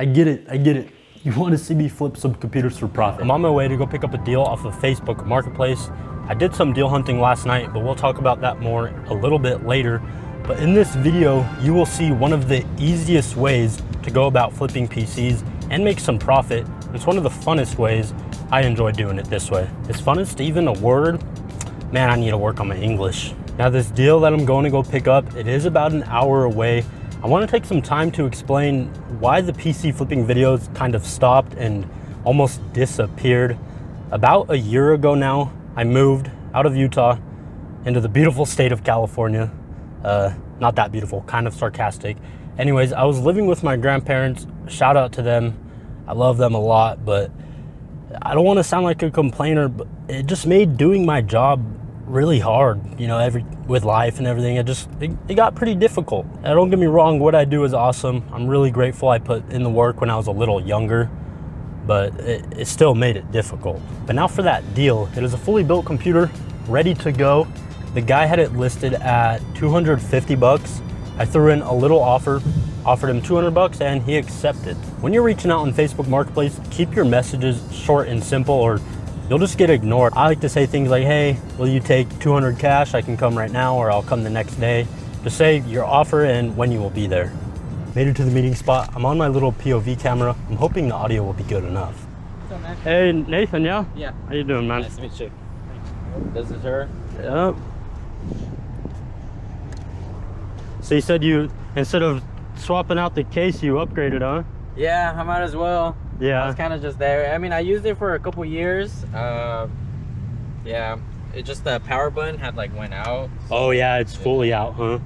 I get it. You want to see me flip some computers for profit. I'm on my way to go pick up a deal off of Facebook Marketplace. I did some deal hunting last night, but we'll talk about that more a little bit later. But in this video, you will see one of the easiest ways to go about flipping PCs and make some profit. It's one of the funnest ways. I enjoy doing it this way. Is funnest even a word? Man, I need to work on my English. Now this deal that I'm going to go pick up, it is about an hour away. I want to take some time to explain why the PC flipping videos kind of stopped and almost disappeared. About a year ago now, I moved out of Utah into the beautiful state of California. Not that beautiful, kind of sarcastic. Anyways, I was living with my grandparents. Shout out to them. I love them a lot, but I don't want to sound like a complainer, but it just made doing my job really hard, you know, with life and everything. It got pretty difficult. Now, don't get me wrong, what I do is awesome. I'm really grateful I put in the work when I was a little younger, but it still made it difficult. But now for that deal, it is a fully built computer, ready to go. The guy had it listed at 250 bucks. I threw in a little offer, offered him 200 bucks, and he accepted. When you're reaching out on Facebook Marketplace, keep your messages short and simple, or you'll just get ignored. I like to say things like, hey, will you take 200 cash? I can come right now, or I'll come the next day. Just say your offer and when you will be there. Made it to the meeting spot. I'm on my little POV camera. I'm hoping the audio will be good enough. What's up, man? Hey, Nathan, yeah? Yeah. How you doing, man? Nice to meet you. This is her? Yep. So you said you, instead of swapping out the case, you upgraded, huh? Yeah, I might as well. Yeah. I was kind of just there. I mean, I used it for a couple years. Yeah, it just the power button had like went out. So oh yeah, it's fully out, huh?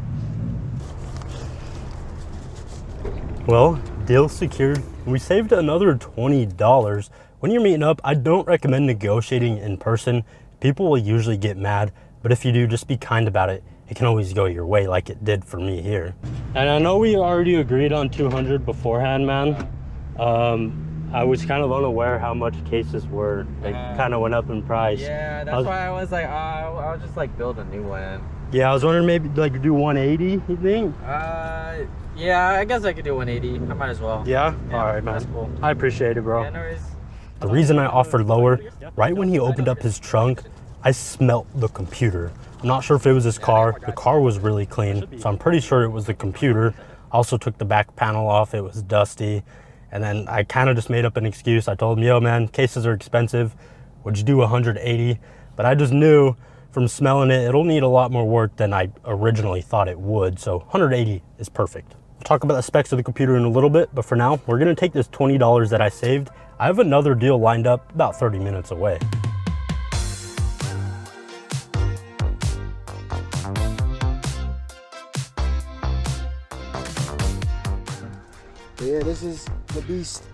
Well, deal secured. We saved another $20. When you're meeting up, I don't recommend negotiating in person. People will usually get mad, but if you do, just be kind about it. It can always go your way like it did for me here. And I know we already agreed on 200 beforehand, man. I was kind of unaware how much cases were. They kind of went up in price. Yeah, that's why I was like, I'll just like build a new one. Yeah, I was wondering maybe like do 180, you think? Yeah, I guess I could do 180. I might as well. Yeah? Yeah, All right, man. that's cool. I appreciate it, bro. Yeah, no worries. The reason I offered lower, right when he opened up his trunk, I smelt the computer. I'm not sure if it was his car. The car was really clean, so I'm pretty sure it was the computer. I also took the back panel off. It was dusty. And then I kind of just made up an excuse. I told him, yo, man, cases are expensive. Would you do 180? But I just knew from smelling it, it'll need a lot more work than I originally thought it would. So 180 is perfect. We'll talk about the specs of the computer in a little bit, but for now, we're gonna take this $20 that I saved. I have another deal lined up about 30 minutes away. Yeah, this is the beast.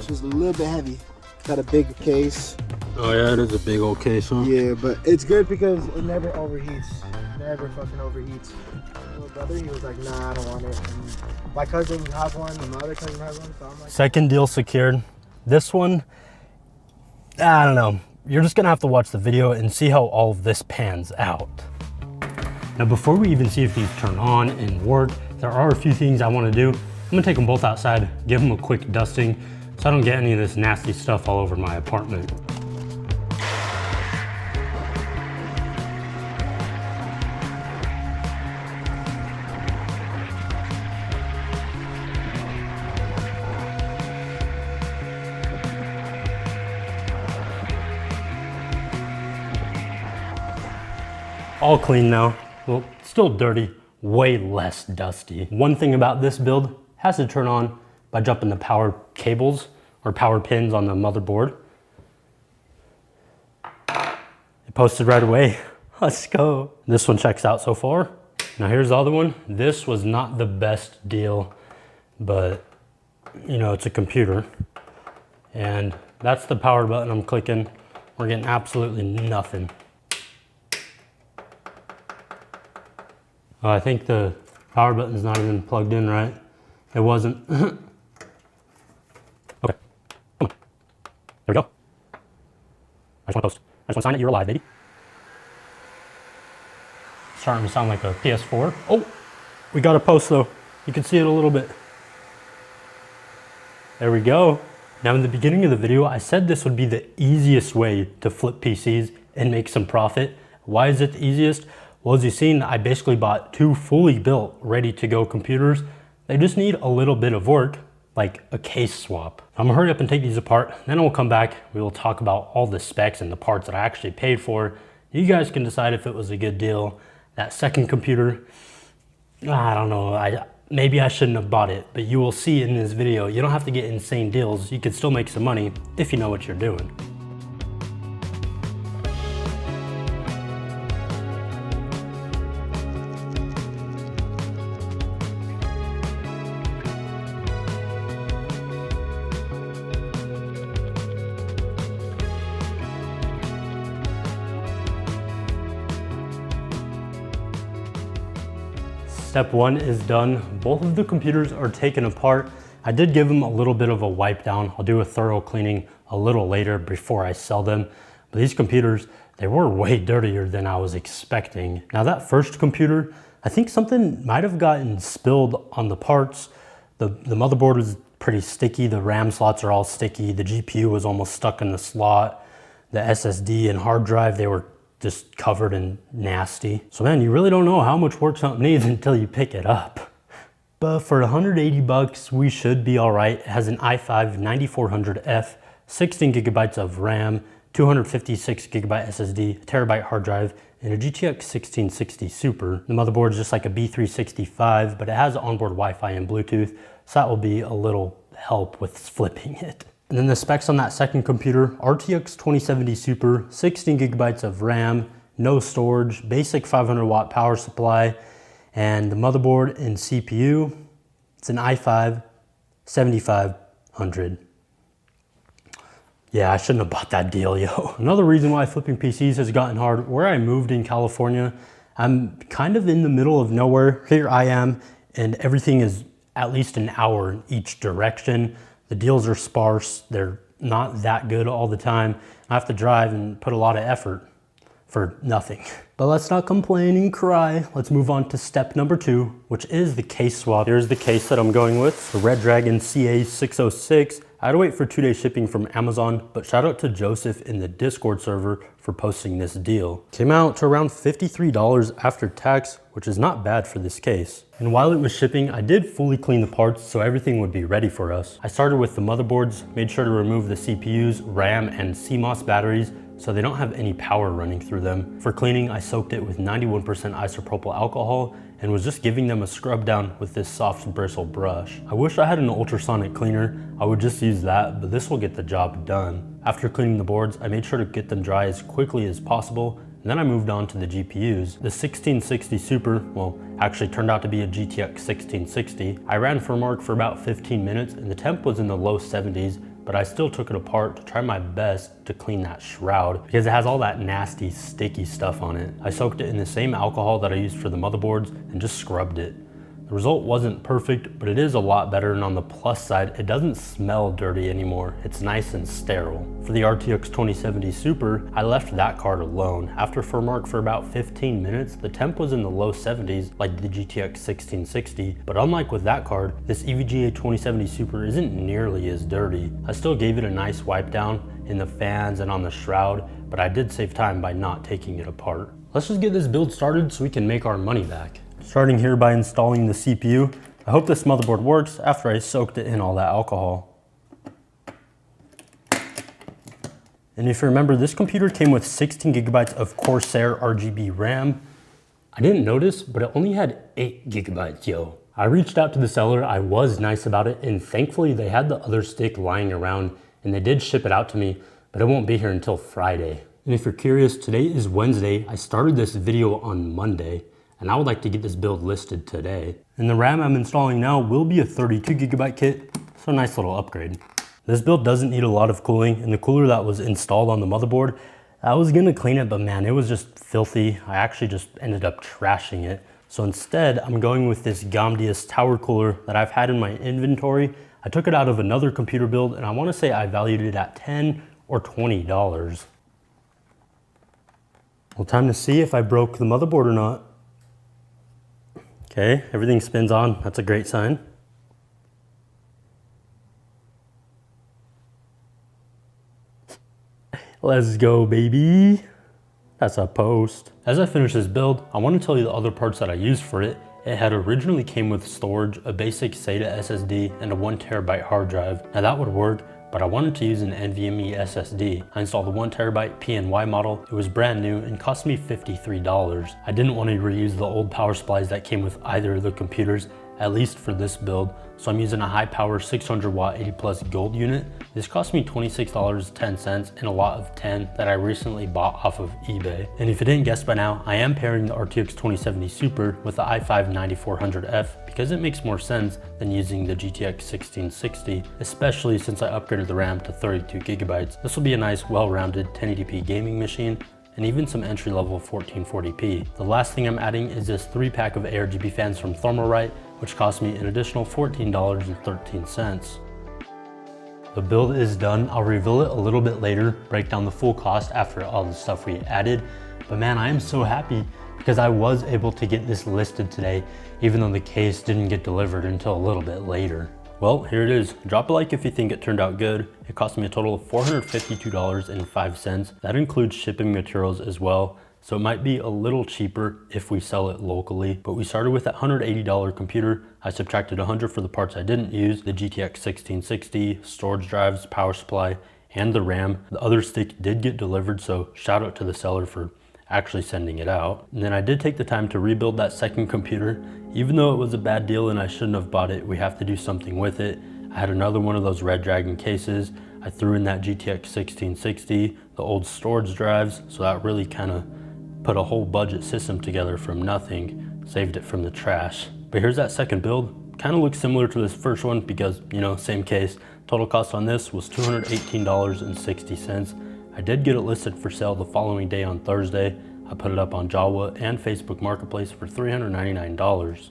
She's a little bit heavy. Got a big case. Oh yeah, it is a big old case, huh? Yeah, but it's good because it never overheats. Never fucking overheats. My little brother, he was like, nah, I don't want it. And my cousin has one, and my other cousin has one, so I'm like... Second deal secured. This one, I don't know. You're just gonna have to watch the video and see how all of this pans out. Now, before we even see if these turn on and work, there are a few things I wanna do. I'm gonna take them both outside, give them a quick dusting so I don't get any of this nasty stuff all over my apartment. All clean now. Well, still dirty, way less dusty. One thing about this build, has to turn on by jumping the power cables or power pins on the motherboard. It posted right away. Let's go. This one checks out so far. Now here's the other one. This was not the best deal, but you know, it's a computer. And that's the power button I'm clicking. We're getting absolutely nothing. Oh, I think the power button's not even plugged in right. It wasn't. Okay, come on. There we go. I just want to post. I just want to sign that you're alive, baby. Starting to sound like a PS4. Oh, we got a post though. You can see it a little bit. There we go. Now in the beginning of the video, I said this would be the easiest way to flip PCs and make some profit. Why is it the easiest? Well, as you've seen, I basically bought 2 fully built, ready to go computers. They just need a little bit of work, like a case swap. I'm gonna hurry up and take these apart, then we'll come back. We will talk about all the specs and the parts that I actually paid for. You guys can decide if it was a good deal. That second computer, I don't know, maybe I shouldn't have bought it, but you will see in this video, you don't have to get insane deals. You can still make some money if you know what you're doing. Step 1 is done. Both of the computers are taken apart. I did give them a little bit of a wipe down. I'll do a thorough cleaning a little later before I sell them. But these computers, they were way dirtier than I was expecting. Now that first computer, I think something might have gotten spilled on the parts. The motherboard was pretty sticky. The RAM slots are all sticky. The GPU was almost stuck in the slot. The SSD and hard drive, they were just covered in nasty. So man, you really don't know how much work something needs until you pick it up. But for 180 bucks, we should be all right. It has an i5 9400F, 16 gigabytes of RAM, 256 gigabyte SSD, a terabyte hard drive, and a GTX 1660 Super. The motherboard is just like a B365, but it has onboard Wi-Fi and Bluetooth, so that will be a little help with flipping it. And then the specs on that second computer, RTX 2070 Super, 16 gigabytes of RAM, no storage, basic 500 watt power supply, and the motherboard and CPU, it's an i5 7500. Yeah, I shouldn't have bought that deal, yo. Another reason why flipping PCs has gotten hard, where I moved in California, I'm kind of in the middle of nowhere. Here I am, and everything is at least an hour in each direction. The deals are sparse, they're not that good all the time. I have to drive and put a lot of effort for nothing. But let's not complain and cry. Let's move on to step number 2, which is the case swap. Here's the case that I'm going with, the Red Dragon CA606. I had to wait for 2-day shipping from Amazon, but shout out to Joseph in the Discord server for posting this deal. Came out to around $53 after tax, which is not bad for this case. And while it was shipping, I did fully clean the parts so everything would be ready for us. I started with the motherboards, made sure to remove the CPUs, RAM, and CMOS batteries so they don't have any power running through them. For cleaning, I soaked it with 91% isopropyl alcohol and was just giving them a scrub down with this soft bristle brush. I wish I had an ultrasonic cleaner. I would just use that, but this will get the job done. After cleaning the boards, I made sure to get them dry as quickly as possible, and then I moved on to the GPUs. The 1660 Super, well, actually turned out to be a GTX 1660. I ran for Mark for about 15 minutes, and the temp was in the low 70s, but I still took it apart to try my best to clean that shroud because it has all that nasty, sticky stuff on it. I soaked it in the same alcohol that I used for the motherboards and just scrubbed it. The result wasn't perfect, but it is a lot better, and on the plus side, it doesn't smell dirty anymore. It's nice and sterile. For the RTX 2070 Super, I left that card alone. After Mark for about 15 minutes, the temp was in the low 70s like the GTX 1660, but unlike with that card, this EVGA 2070 Super isn't nearly as dirty. I still gave it a nice wipe down in the fans and on the shroud, but I did save time by not taking it apart. Let's just get this build started so we can make our money back. Starting here by installing the CPU. I hope this motherboard works after I soaked it in all that alcohol. And if you remember, this computer came with 16 gigabytes of Corsair RGB RAM. I didn't notice, but it only had 8 gigabytes, yo. I reached out to the seller, I was nice about it, and thankfully they had the other stick lying around, and they did ship it out to me, but it won't be here until Friday. And if you're curious, today is Wednesday. I started this video on Monday, and I would like to get this build listed today. And the RAM I'm installing now will be a 32 gigabyte kit, so a nice little upgrade. This build doesn't need a lot of cooling, and the cooler that was installed on the motherboard, I was gonna clean it, but man, it was just filthy. I actually just ended up trashing it. So instead, I'm going with this Gamdius tower cooler that I've had in my inventory. I took it out of another computer build, and I wanna say I valued it at $10 or $20. Well, time to see if I broke the motherboard or not. Okay, everything spins on. That's a great sign. Let's go, baby. That's a post. As I finish this build, I want to tell you the other parts that I used for it. It had originally came with storage, a basic SATA SSD, and a 1TB hard drive. Now that would work, but I wanted to use an NVMe SSD. I installed the 1TB PNY model. It was brand new and cost me $53. I didn't want to reuse the old power supplies that came with either of the computers, at least for this build. So I'm using a high power 600 watt 80 plus gold unit. This cost me $26.10 and a lot of 10 that I recently bought off of eBay. And if you didn't guess by now, I am pairing the RTX 2070 Super with the i5 9400F because it makes more sense than using the GTX 1660, especially since I upgraded the RAM to 32 gigabytes. This will be a nice, well-rounded 1080p gaming machine and even some entry-level 1440p. The last thing I'm adding is this 3-pack of ARGB fans from Thermalright, which cost me an additional $14.13. The build is done. I'll reveal it a little bit later, break down the full cost after all the stuff we added. But man, I am so happy because I was able to get this listed today, even though the case didn't get delivered until a little bit later. Well, here it is. Drop a like if you think it turned out good. It cost me a total of $452.05. That includes shipping materials as well. So it might be a little cheaper if we sell it locally, but we started with that $180 computer. I subtracted $100 for the parts I didn't use, the GTX 1660, storage drives, power supply, and the RAM. The other stick did get delivered, so shout out to the seller for actually sending it out. And then I did take the time to rebuild that second computer. Even though it was a bad deal and I shouldn't have bought it, we have to do something with it. I had another one of those Red Dragon cases. I threw in that GTX 1660, the old storage drives, so that really kind of put a whole budget system together from nothing, saved it from the trash. But here's that second build. Kind of looks similar to this first one because, you know, same case. Total cost on this was $218.60. I did get it listed for sale the following day on Thursday. I put it up on Jawa and Facebook Marketplace for $399.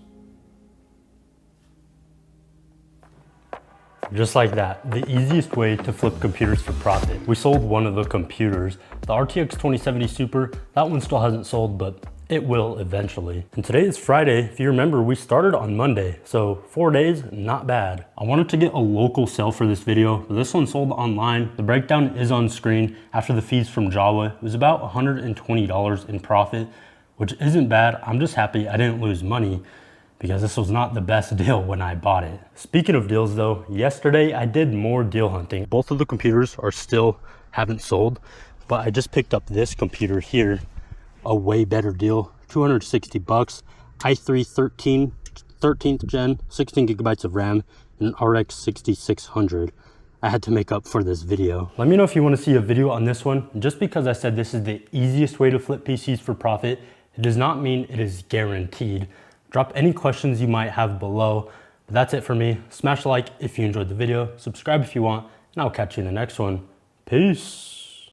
Just like that, the easiest way to flip computers for profit. We sold one of the computers, the RTX 2070 Super. That one still hasn't sold, but it will eventually. And today is Friday. If you remember, we started on Monday, so 4 days, not bad. I wanted to get a local sale for this video, but this one sold online. The breakdown is on screen. After the fees from Jawa, it was about $120 in profit, which isn't bad. I'm just happy I didn't lose money, because this was not the best deal when I bought it. Speaking of deals though, yesterday I did more deal hunting. Both of the computers are still haven't sold, but I just picked up this computer here, a way better deal, 260 bucks, i3 13th gen, 16 gigabytes of RAM, and an RX 6600. I had to make up for this video. Let me know if you want to see a video on this one. Just because I said this is the easiest way to flip PCs for profit, it does not mean it is guaranteed. Drop any questions you might have below. But that's it for me. Smash a like if you enjoyed the video, subscribe if you want, and I'll catch you in the next one. Peace.